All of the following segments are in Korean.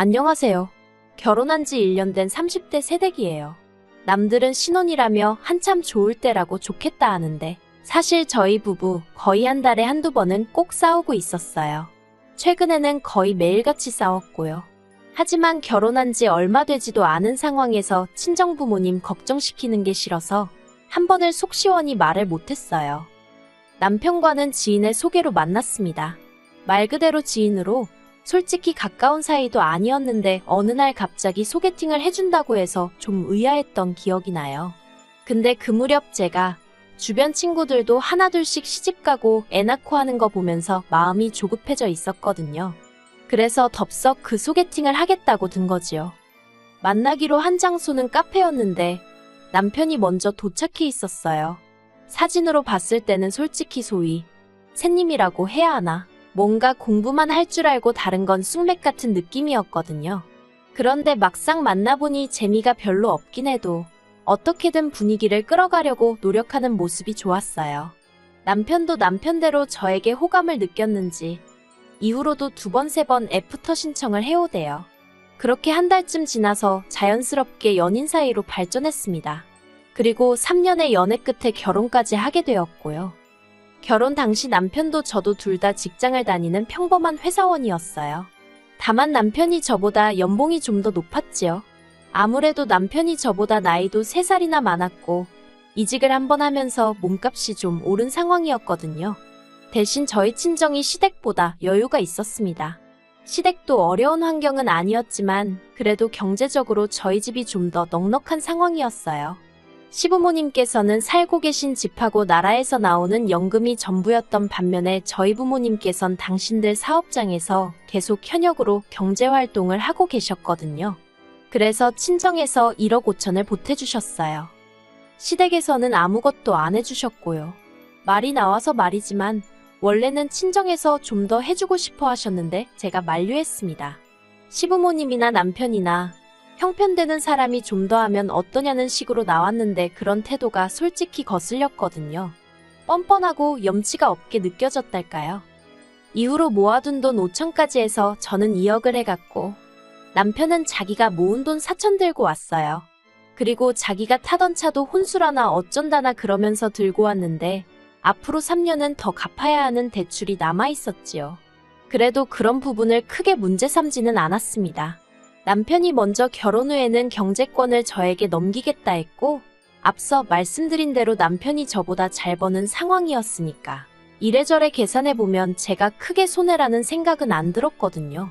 안녕하세요. 결혼한 지 1년 된 30대 새댁이에요. 남들은 신혼이라며 한참 좋을 때라고 좋겠다 하는데 사실 저희 부부 거의 한 달에 한두 번은 꼭 싸우고 있었어요. 최근에는 거의 매일같이 싸웠고요. 하지만 결혼한 지 얼마 되지도 않은 상황에서 친정부모님 걱정시키는 게 싫어서 한 번을 속 시원히 말을 못했어요. 남편과는 지인의 소개로 만났습니다. 말 그대로 지인으로 솔직히 가까운 사이도 아니었는데 어느 날 갑자기 소개팅을 해준다고 해서 좀 의아했던 기억이 나요. 근데 그 무렵 제가 주변 친구들도 하나둘씩 시집가고 애 낳고 하는 거 보면서 마음이 조급해져 있었거든요. 그래서 덥석 그 소개팅을 하겠다고 든 거지요. 만나기로 한 장소는 카페였는데 남편이 먼저 도착해 있었어요. 사진으로 봤을 때는 솔직히 소위 새님이라고 해야 하나? 뭔가 공부만 할 줄 알고 다른 건 쑥맥 같은 느낌이었거든요. 그런데 막상 만나보니 재미가 별로 없긴 해도 어떻게든 분위기를 끌어가려고 노력하는 모습이 좋았어요. 남편도 남편대로 저에게 호감을 느꼈는지 이후로도 2번, 3번 애프터 신청을 해오대요. 그렇게 한 달쯤 지나서 자연스럽게 연인 사이로 발전했습니다. 그리고 3년의 연애 끝에 결혼까지 하게 되었고요. 결혼 당시 남편도 저도 둘 다 직장을 다니는 평범한 회사원이었어요. 다만 남편이 저보다 연봉이 좀 더 높았지요. 아무래도 남편이 저보다 나이도 3살이나 많았고 이직을 한번 하면서 몸값이 좀 오른 상황이었거든요. 대신 저희 친정이 시댁보다 여유가 있었습니다. 시댁도 어려운 환경은 아니었지만 그래도 경제적으로 저희 집이 좀 더 넉넉한 상황이었어요. 시부모님께서는 살고 계신 집하고 나라에서 나오는 연금이 전부였던 반면에 저희 부모님께선 당신들 사업장에서 계속 현역으로 경제활동을 하고 계셨거든요. 그래서 친정에서 1억 5천을 보태주셨어요. 시댁에서는 아무것도 안 해주셨고요. 말이 나와서 말이지만 원래는 친정에서 좀 더 해주고 싶어 하셨는데 제가 만류했습니다. 시부모님이나 남편이나 형편되는 사람이 좀 더 하면 어떠냐는 식으로 나왔는데 그런 태도가 솔직히 거슬렸거든요. 뻔뻔하고 염치가 없게 느껴졌달까요? 이후로 모아둔 돈 5천까지 해서 저는 2억을 해갔고 남편은 자기가 모은 돈 4천 들고 왔어요. 그리고 자기가 타던 차도 혼수라나 어쩐다나 그러면서 들고 왔는데 앞으로 3년은 더 갚아야 하는 대출이 남아있었지요. 그래도 그런 부분을 크게 문제 삼지는 않았습니다. 남편이 먼저 결혼 후에는 경제권을 저에게 넘기겠다 했고 앞서 말씀드린 대로 남편이 저보다 잘 버는 상황이었으니까 이래저래 계산해보면 제가 크게 손해라는 생각은 안 들었거든요.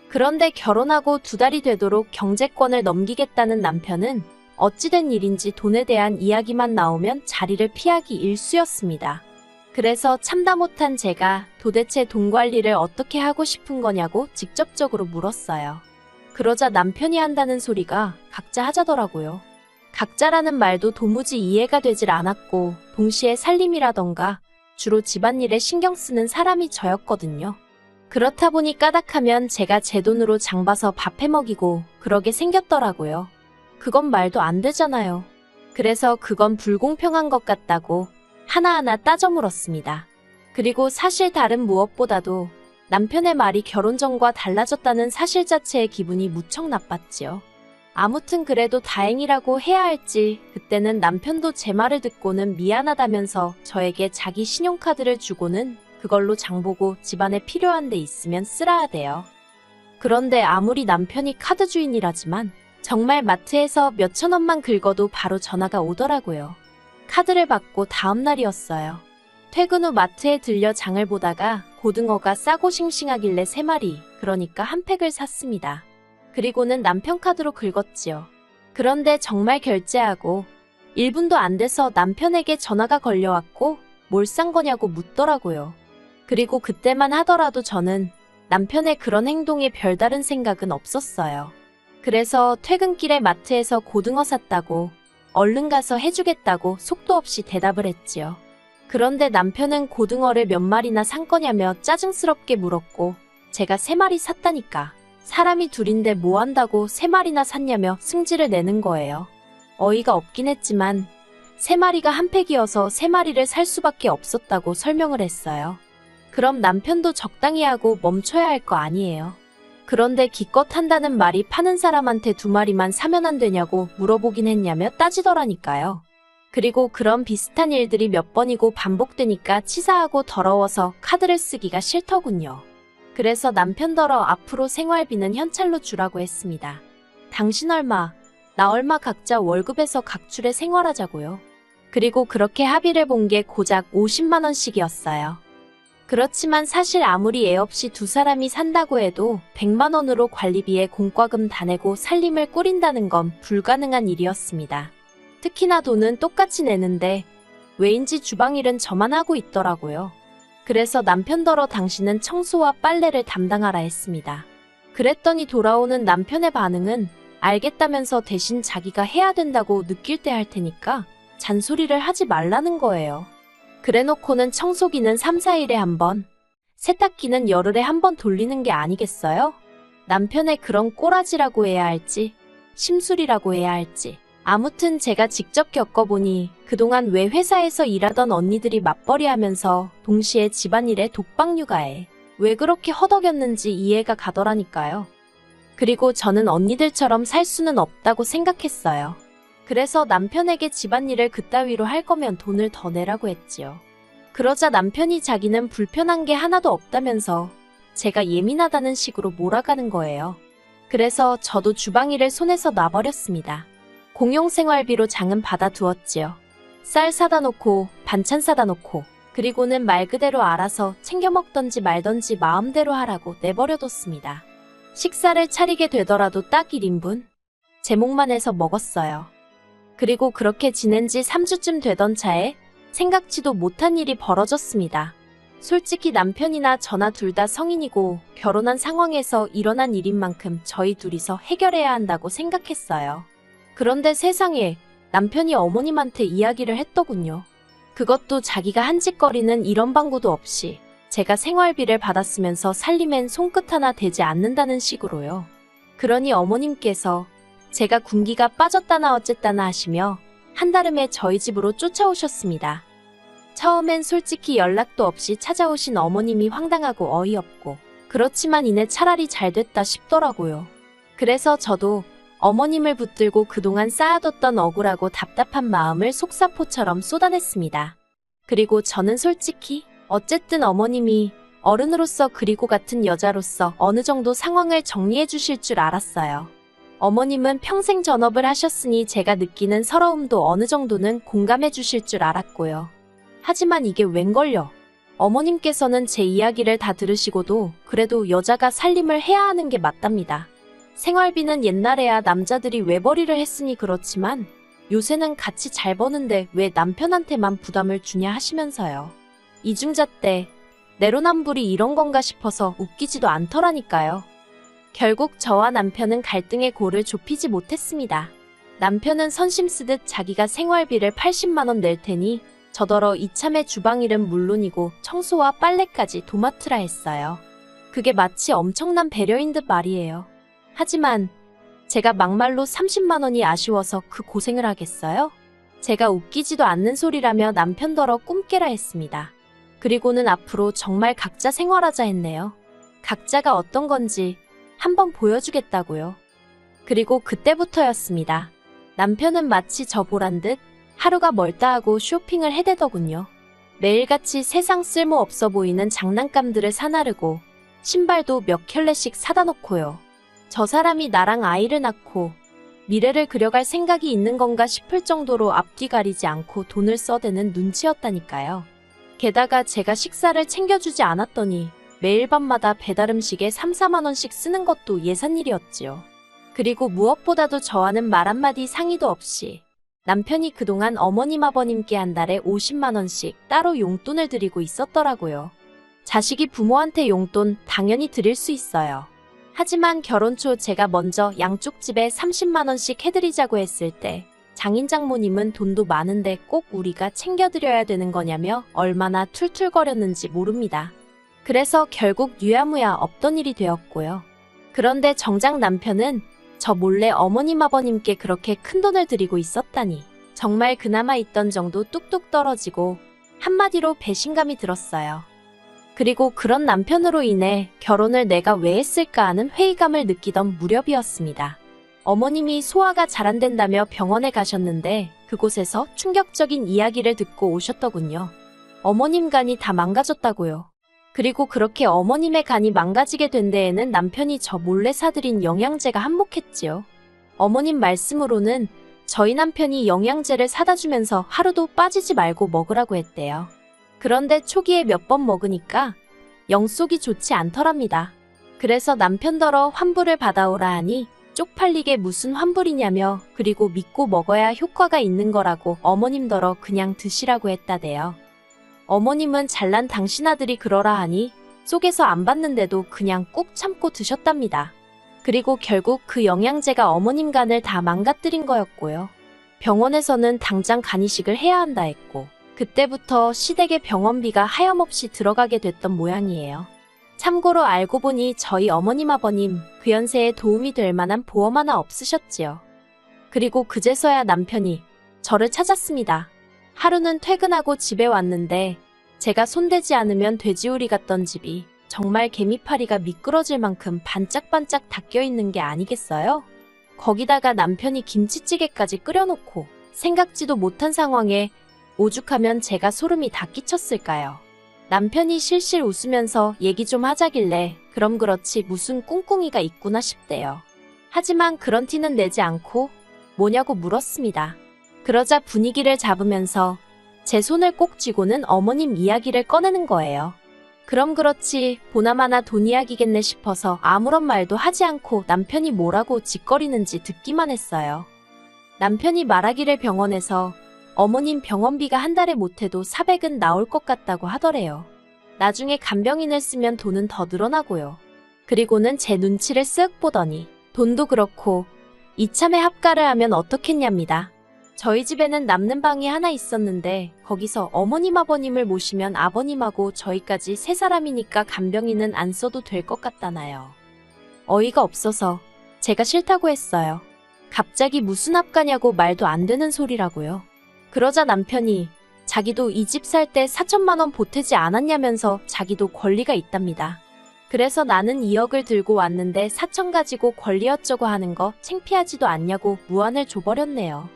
그런데 결혼하고 2달이 되도록 경제권을 넘기겠다는 남편은 어찌된 일인지 돈에 대한 이야기만 나오면 자리를 피하기 일쑤였습니다. 그래서 참다 못한 제가 도대체 돈 관리를 어떻게 하고 싶은 거냐고 직접적으로 물었어요. 그러자 남편이 한다는 소리가 각자 하자더라고요. 각자라는 말도 도무지 이해가 되질 않았고 동시에 살림이라던가 주로 집안일에 신경 쓰는 사람이 저였거든요. 그렇다 보니 까닥하면 제가 제 돈으로 장봐서 밥 해먹이고 그러게 생겼더라고요. 그건 말도 안 되잖아요. 그래서 그건 불공평한 것 같다고 하나하나 따져 물었습니다. 그리고 사실 다른 무엇보다도 남편의 말이 결혼 전과 달라졌다는 사실 자체에 기분이 무척 나빴지요. 아무튼 그래도 다행이라고 해야 할지 그때는 남편도 제 말을 듣고는 미안하다면서 저에게 자기 신용카드를 주고는 그걸로 장보고 집안에 필요한 데 있으면 쓰라 하대요. 그런데 아무리 남편이 카드 주인이라지만 정말 마트에서 몇천 원만 긁어도 바로 전화가 오더라고요. 카드를 받고 다음 날이었어요. 퇴근 후 마트에 들려 장을 보다가 고등어가 싸고 싱싱하길래 3마리, 그러니까 한 팩을 샀습니다. 그리고는 남편 카드로 긁었지요. 그런데 정말 결제하고 1분도 안 돼서 남편에게 전화가 걸려왔고 뭘 산 거냐고 묻더라고요. 그리고 그때만 하더라도 저는 남편의 그런 행동에 별다른 생각은 없었어요. 그래서 퇴근길에 마트에서 고등어 샀다고 얼른 가서 해주겠다고 속도 없이 대답을 했지요. 그런데 남편은 고등어를 몇 마리나 산 거냐며 짜증스럽게 물었고 제가 3마리 샀다니까 사람이 둘인데 뭐 한다고 3마리나 샀냐며 승질을 내는 거예요. 어이가 없긴 했지만 3마리가 한 팩이어서 3마리를 살 수밖에 없었다고 설명을 했어요. 그럼 남편도 적당히 하고 멈춰야 할 거 아니에요. 그런데 기껏 한다는 말이 파는 사람한테 2마리만 사면 안 되냐고 물어보긴 했냐며 따지더라니까요. 그리고 그런 비슷한 일들이 몇 번이고 반복되니까 치사하고 더러워서 카드를 쓰기가 싫더군요. 그래서 남편더러 앞으로 생활비는 현찰로 주라고 했습니다. 당신 얼마, 나 얼마 각자 월급에서 각출해 생활하자고요. 그리고 그렇게 합의를 본 게 고작 50만 원씩이었어요. 그렇지만 사실 아무리 애 없이 2사람이 산다고 해도 100만 원으로 관리비에 공과금 다 내고 살림을 꾸린다는 건 불가능한 일이었습니다. 특히나 돈은 똑같이 내는데 왜인지 주방일은 저만 하고 있더라고요. 그래서 남편더러 당신은 청소와 빨래를 담당하라 했습니다. 그랬더니 돌아오는 남편의 반응은 알겠다면서 대신 자기가 해야 된다고 느낄 때 할 테니까 잔소리를 하지 말라는 거예요. 그래놓고는 청소기는 3, 4일에 한 번, 세탁기는 열흘에 한 번 돌리는 게 아니겠어요? 남편의 그런 꼬라지라고 해야 할지, 심술이라고 해야 할지. 아무튼 제가 직접 겪어보니 그동안 왜 회사에서 일하던 언니들이 맞벌이하면서 동시에 집안일에 독박육아에 왜 그렇게 허덕였는지 이해가 가더라니까요. 그리고 저는 언니들처럼 살 수는 없다고 생각했어요. 그래서 남편에게 집안일을 그따위로 할 거면 돈을 더 내라고 했지요. 그러자 남편이 자기는 불편한 게 하나도 없다면서 제가 예민하다는 식으로 몰아가는 거예요. 그래서 저도 주방일을 손에서 놔버렸습니다. 공용생활비로 장은 받아두었지요. 쌀 사다 놓고 반찬 사다 놓고 그리고는 말 그대로 알아서 챙겨 먹던지 말던지 마음대로 하라고 내버려뒀습니다. 식사를 차리게 되더라도 딱 1인분? 제목만 해서 먹었어요. 그리고 그렇게 지낸 지 3주쯤 되던 차에 생각지도 못한 일이 벌어졌습니다. 솔직히 남편이나 저나 둘 다 성인이고 결혼한 상황에서 일어난 일인 만큼 저희 둘이서 해결해야 한다고 생각했어요. 그런데 세상에 남편이 어머님한테 이야기를 했더군요. 그것도 자기가 한 짓거리는 이런 방구도 없이 제가 생활비를 받았으면서 살림엔 손끝 하나 대지 않는다는 식으로요. 그러니 어머님께서 제가 군기가 빠졌다나 어쨌다나 하시며 한달음에 저희 집으로 쫓아오셨습니다. 처음엔 솔직히 연락도 없이 찾아오신 어머님이 황당하고 어이없고 그렇지만 이내 차라리 잘 됐다 싶더라고요. 그래서 저도 어머님을 붙들고 그동안 쌓아뒀던 억울하고 답답한 마음을 속사포처럼 쏟아냈습니다. 그리고 저는 솔직히 어쨌든 어머님이 어른으로서 그리고 같은 여자로서 어느 정도 상황을 정리해 주실 줄 알았어요. 어머님은 평생 전업을 하셨으니 제가 느끼는 서러움도 어느 정도는 공감해 주실 줄 알았고요. 하지만 이게 웬걸요. 어머님께서는 제 이야기를 다 들으시고도 그래도 여자가 살림을 해야 하는 게 맞답니다. 생활비는 옛날에야 남자들이 외벌이를 했으니 그렇지만 요새는 같이 잘 버는데 왜 남편한테만 부담을 주냐 하시면서요. 이중자 때 내로남불이 이런 건가 싶어서 웃기지도 않더라니까요. 결국 저와 남편은 갈등의 골을 좁히지 못했습니다. 남편은 선심 쓰듯 자기가 생활비를 80만 원 낼 테니 저더러 이참에 주방일은 물론이고 청소와 빨래까지 도맡으라 했어요. 그게 마치 엄청난 배려인 듯 말이에요. 하지만 제가 막말로 30만 원이 아쉬워서 그 고생을 하겠어요? 제가 웃기지도 않는 소리라며 남편더러 꿈깨라 했습니다. 그리고는 앞으로 정말 각자 생활하자 했네요. 각자가 어떤 건지 한번 보여주겠다고요. 그리고 그때부터였습니다. 남편은 마치 저 보란 듯 하루가 멀다 하고 쇼핑을 해대더군요. 매일같이 세상 쓸모없어 보이는 장난감들을 사나르고 신발도 몇 켤레씩 사다 놓고요. 저 사람이 나랑 아이를 낳고 미래를 그려갈 생각이 있는 건가 싶을 정도로 앞뒤 가리지 않고 돈을 써대는 눈치였다니까요. 게다가 제가 식사를 챙겨주지 않았더니 매일 밤마다 배달음식에 3, 4만 원씩 쓰는 것도 예산일이었지요. 그리고 무엇보다도 저와는 말 한마디 상의도 없이 남편이 그동안 어머님 아버님께 한 달에 50만 원씩 따로 용돈을 드리고 있었더라고요. 자식이 부모한테 용돈 당연히 드릴 수 있어요. 하지만 결혼 초 제가 먼저 양쪽 집에 30만 원씩 해드리자고 했을 때 장인 장모님은 돈도 많은데 꼭 우리가 챙겨드려야 되는 거냐며 얼마나 툴툴거렸는지 모릅니다. 그래서 결국 유야무야 없던 일이 되었고요. 그런데 정작 남편은 저 몰래 어머님 아버님께 그렇게 큰돈을 드리고 있었다니 정말 그나마 있던 정도 뚝뚝 떨어지고 한마디로 배신감이 들었어요. 그리고 그런 남편으로 인해 결혼을 내가 왜 했을까 하는 회의감을 느끼던 무렵이었습니다. 어머님이 소화가 잘 안 된다며 병원에 가셨는데 그곳에서 충격적인 이야기를 듣고 오셨더군요. 어머님 간이 다 망가졌다고요. 그리고 그렇게 어머님의 간이 망가지게 된 데에는 남편이 저 몰래 사들인 영양제가 한몫했지요. 어머님 말씀으로는 저희 남편이 영양제를 사다 주면서 하루도 빠지지 말고 먹으라고 했대요. 그런데 초기에 몇 번 먹으니까 영 속이 좋지 않더랍니다. 그래서 남편더러 환불을 받아오라 하니 쪽팔리게 무슨 환불이냐며 그리고 믿고 먹어야 효과가 있는 거라고 어머님더러 그냥 드시라고 했다대요. 어머님은 잘난 당신 아들이 그러라 하니 속에서 안 받는데도 그냥 꾹 참고 드셨답니다. 그리고 결국 그 영양제가 어머님 간을 다 망가뜨린 거였고요. 병원에서는 당장 간이식을 해야 한다 했고 그때부터 시댁의 병원비가 하염없이 들어가게 됐던 모양이에요. 참고로 알고 보니 저희 어머님 아버님 그 연세에 도움이 될 만한 보험 하나 없으셨지요. 그리고 그제서야 남편이 저를 찾았습니다. 하루는 퇴근하고 집에 왔는데 제가 손대지 않으면 돼지우리 같던 집이 정말 개미파리가 미끄러질 만큼 반짝반짝 닦여있는 게 아니겠어요? 거기다가 남편이 김치찌개까지 끓여놓고 생각지도 못한 상황에 오죽하면 제가 소름이 다 끼쳤을까요? 남편이 실실 웃으면서 얘기 좀 하자길래 그럼 그렇지 무슨 꿍꿍이가 있구나 싶대요. 하지만 그런 티는 내지 않고 뭐냐고 물었습니다. 그러자 분위기를 잡으면서 제 손을 꼭 쥐고는 어머님 이야기를 꺼내는 거예요. 그럼 그렇지 보나마나 돈 이야기겠네 싶어서 아무런 말도 하지 않고 남편이 뭐라고 짓거리는지 듣기만 했어요. 남편이 말하기를 병원에서 어머님 병원비가 한 달에 못해도 400은 나올 것 같다고 하더래요. 나중에 간병인을 쓰면 돈은 더 늘어나고요. 그리고는 제 눈치를 쓱 보더니 돈도 그렇고 이참에 합가를 하면 어떻겠냐입니다. 저희 집에는 남는 방이 하나 있었는데 거기서 어머님 아버님을 모시면 아버님하고 저희까지 세 사람이니까 간병인은 안 써도 될 것 같다나요. 어이가 없어서 제가 싫다고 했어요. 갑자기 무슨 합가냐고 말도 안 되는 소리라고요. 그러자 남편이 자기도 이 집 살 때 4천만 원 보태지 않았냐면서 자기도 권리가 있답니다. 그래서 나는 2억을 들고 왔는데 4천 가지고 권리 어쩌고 하는 거 창피하지도 않냐고 무안을 줘버렸네요.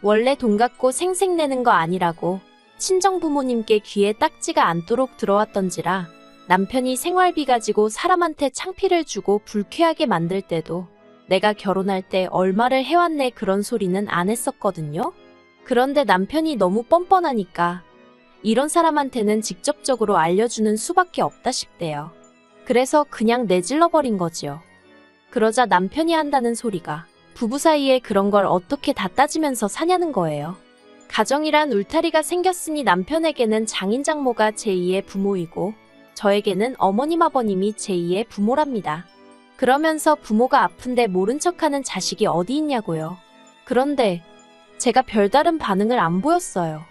원래 돈 갖고 생색 내는 거 아니라고 친정 부모님께 귀에 딱지가 않도록 들어왔던지라 남편이 생활비 가지고 사람한테 창피를 주고 불쾌하게 만들 때도 내가 결혼할 때 얼마를 해왔네 그런 소리는 안 했었거든요. 그런데 남편이 너무 뻔뻔하니까 이런 사람한테는 직접적으로 알려주는 수밖에 없다 싶대요. 그래서 그냥 내질러버린 거지요. 그러자 남편이 한다는 소리가 부부 사이에 그런 걸 어떻게 다 따지면서 사냐는 거예요. 가정이란 울타리가 생겼으니 남편에게는 장인 장모가 제2의 부모이고 저에게는 어머님 아버님이 제2의 부모랍니다. 그러면서 부모가 아픈데 모른 척하는 자식이 어디 있냐고요. 그런데 제가 별다른 반응을 안 보였어요.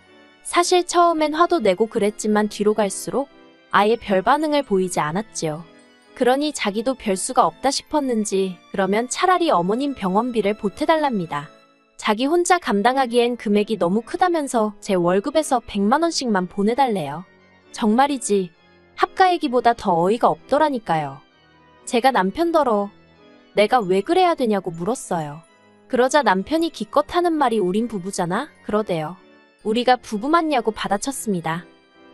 사실 처음엔 화도 내고 그랬지만 뒤로 갈수록 아예 별 반응을 보이지 않았지요. 그러니 자기도 별 수가 없다 싶었는지 그러면 차라리 어머님 병원비를 보태달랍니다. 자기 혼자 감당하기엔 금액이 너무 크다면서 제 월급에서 100만 원씩만 보내달래요. 정말이지 합가 얘기보다 더 어이가 없더라니까요. 제가 남편더러 내가 왜 그래야 되냐고 물었어요. 그러자 남편이 기껏 하는 말이 우린 부부잖아 그러대요. 우리가 부부 맞냐고 받아쳤습니다.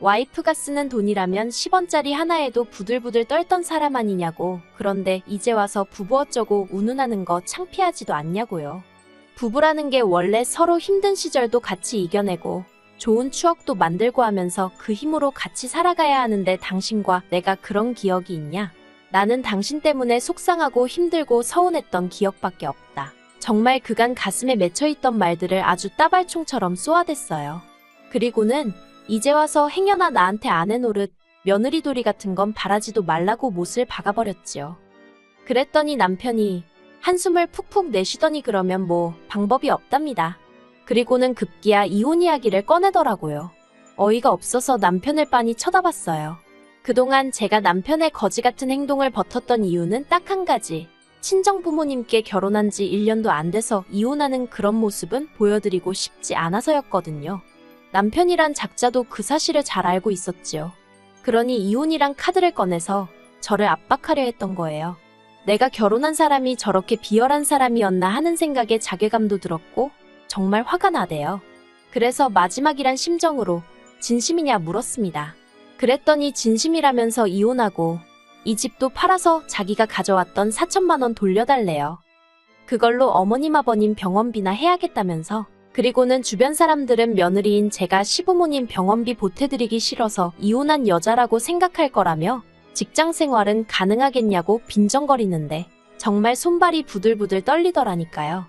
와이프가 쓰는 돈이라면 10원짜리 하나에도 부들부들 떨던 사람 아니냐고. 그런데 이제 와서 부부 어쩌고 운운하는 거 창피하지도 않냐고요. 부부라는 게 원래 서로 힘든 시절도 같이 이겨내고 좋은 추억도 만들고 하면서 그 힘으로 같이 살아가야 하는데 당신과 내가 그런 기억이 있냐? 나는 당신 때문에 속상하고 힘들고 서운했던 기억밖에 없다. 정말 그간 가슴에 맺혀있던 말들을 아주 따발총처럼 쏘아댔어요. 그리고는 이제 와서 행여나 나한테 안 해노릇 며느리돌이 같은 건 바라지도 말라고 못을 박아버렸지요. 그랬더니 남편이 한숨을 푹푹 내쉬더니 그러면 뭐 방법이 없답니다. 그리고는 급기야 이혼 이야기를 꺼내더라고요. 어이가 없어서 남편을 빤히 쳐다봤어요. 그동안 제가 남편의 거지 같은 행동을 버텼던 이유는 딱 한 가지. 친정 부모님께 결혼한 지 1년도 안 돼서 이혼하는 그런 모습은 보여드리고 싶지 않아서였거든요. 남편이란 작자도 그 사실을 잘 알고 있었지요. 그러니 이혼이란 카드를 꺼내서 저를 압박하려 했던 거예요. 내가 결혼한 사람이 저렇게 비열한 사람이었나 하는 생각에 자괴감도 들었고 정말 화가 나대요. 그래서 마지막이란 심정으로 진심이냐 물었습니다. 그랬더니 진심이라면서 이혼하고 이 집도 팔아서 자기가 가져왔던 4천만 원 돌려달래요. 그걸로 어머님 아버님 병원비나 해야겠다면서. 그리고는 주변 사람들은 며느리인 제가 시부모님 병원비 보태드리기 싫어서 이혼한 여자라고 생각할 거라며 직장 생활은 가능하겠냐고 빈정거리는데 정말 손발이 부들부들 떨리더라니까요.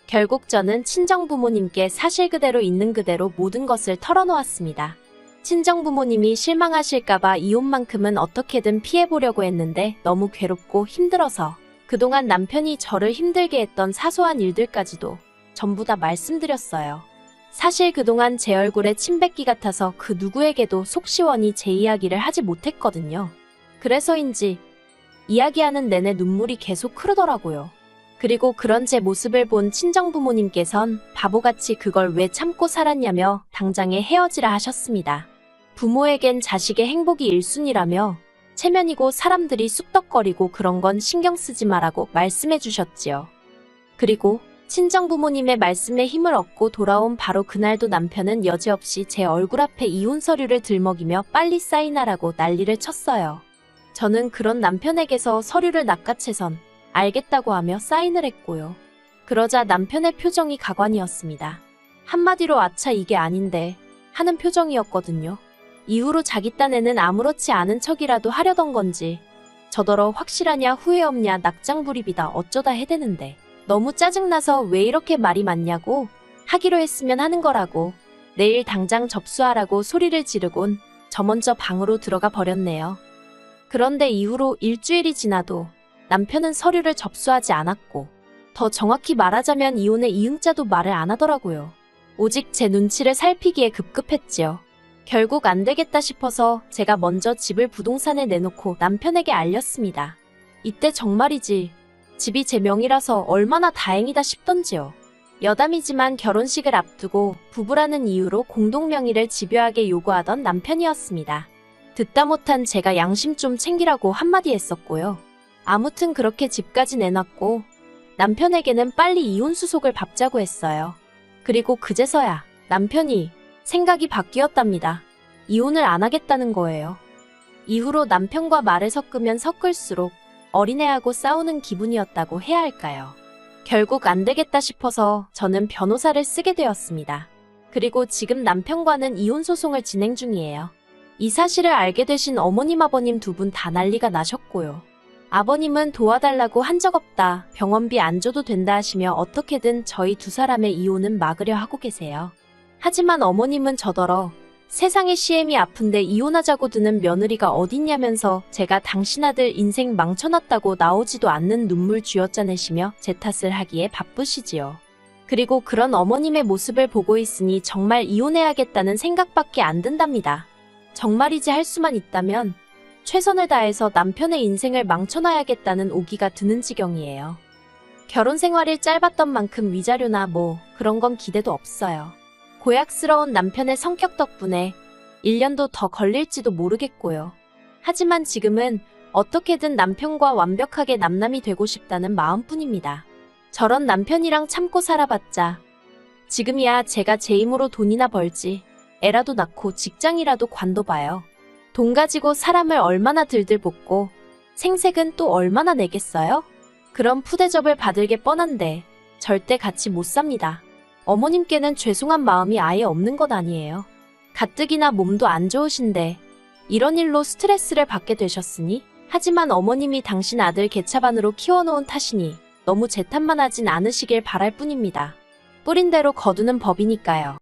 결국 저는 친정부모님께 사실 그대로 있는 그대로 모든 것을 털어놓았습니다. 친정부모님이 실망하실까봐 이혼만큼은 어떻게든 피해보려고 했는데 너무 괴롭고 힘들어서 그동안 남편이 저를 힘들게 했던 사소한 일들까지도 전부 다 말씀드렸어요. 사실 그동안 제 얼굴에 침 뱉기 같아서 그 누구에게도 속 시원히 제 이야기를 하지 못했거든요. 그래서인지 이야기하는 내내 눈물이 계속 흐르더라고요. 그리고 그런 제 모습을 본 친정부모님께선 바보같이 그걸 왜 참고 살았냐며 당장에 헤어지라 하셨습니다. 부모에겐 자식의 행복이 1순위라며 체면이고 사람들이 쑥덕거리고 그런 건 신경 쓰지 마라고 말씀해 주셨지요. 그리고 친정부모님의 말씀에 힘을 얻고 돌아온 바로 그날도 남편은 여지없이 제 얼굴 앞에 이혼 서류를 들먹이며 빨리 사인하라고 난리를 쳤어요. 저는 그런 남편에게서 서류를 낚아채선 알겠다고 하며 사인을 했고요. 그러자 남편의 표정이 가관이었습니다. 한마디로 아차 이게 아닌데 하는 표정이었거든요. 이후로 자기 딴에는 아무렇지 않은 척이라도 하려던 건지 저더러 확실하냐 후회 없냐 낙장불입이다 어쩌다 해대는데 너무 짜증나서 왜 이렇게 말이 많냐고 하기로 했으면 하는 거라고 내일 당장 접수하라고 소리를 지르곤 저 먼저 방으로 들어가 버렸네요. 그런데 이후로 일주일이 지나도 남편은 서류를 접수하지 않았고 더 정확히 말하자면 이혼의 이응자도 말을 안 하더라고요. 오직 제 눈치를 살피기에 급급했지요. 결국 안 되겠다 싶어서 제가 먼저 집을 부동산에 내놓고 남편에게 알렸습니다. 이때 정말이지 집이 제 명이라서 얼마나 다행이다 싶던지요. 여담이지만 결혼식을 앞두고 부부라는 이유로 공동명의를 집요하게 요구하던 남편이었습니다. 듣다 못한 제가 양심 좀 챙기라고 한마디 했었고요. 아무튼 그렇게 집까지 내놨고 남편에게는 빨리 이혼 수속을 밟자고 했어요. 그리고 그제서야 남편이 생각이 바뀌었답니다. 이혼을 안 하겠다는 거예요. 이후로 남편과 말을 섞으면 섞을수록 어린애하고 싸우는 기분이었다고 해야 할까요? 결국 안 되겠다 싶어서 저는 변호사를 쓰게 되었습니다. 그리고 지금 남편과는 이혼 소송을 진행 중이에요. 이 사실을 알게 되신 어머님 아버님 두 분 다 난리가 나셨고요. 아버님은 도와달라고 한 적 없다, 병원비 안 줘도 된다 하시며 어떻게든 저희 두 사람의 이혼은 막으려 하고 계세요. 하지만 어머님은 저더러 세상에 시엠이 아픈데 이혼하자고 드는 며느리가 어딨냐면서 제가 당신 아들 인생 망쳐놨다고 나오지도 않는 눈물 쥐어짜내시며 제 탓을 하기에 바쁘시지요. 그리고 그런 어머님의 모습을 보고 있으니 정말 이혼해야겠다는 생각밖에 안 든답니다. 정말이지 할 수만 있다면 최선을 다해서 남편의 인생을 망쳐놔야겠다는 오기가 드는 지경이에요. 결혼 생활이 짧았던 만큼 위자료나 뭐 그런 건 기대도 없어요. 고약스러운 남편의 성격 덕분에 1년도 더 걸릴지도 모르겠고요. 하지만 지금은 어떻게든 남편과 완벽하게 남남이 되고 싶다는 마음뿐입니다. 저런 남편이랑 참고 살아봤자 지금이야 제가 제 힘으로 돈이나 벌지 애라도 낳고 직장이라도 관둬봐요. 돈 가지고 사람을 얼마나 들들 볶고 생색은 또 얼마나 내겠어요? 그런 푸대접을 받을 게 뻔한데 절대 같이 못 삽니다. 어머님께는 죄송한 마음이 아예 없는 것 아니에요. 가뜩이나 몸도 안 좋으신데 이런 일로 스트레스를 받게 되셨으니 하지만 어머님이 당신 아들 개차반으로 키워놓은 탓이니 너무 제 탓만 하진 않으시길 바랄 뿐입니다. 뿌린 대로 거두는 법이니까요.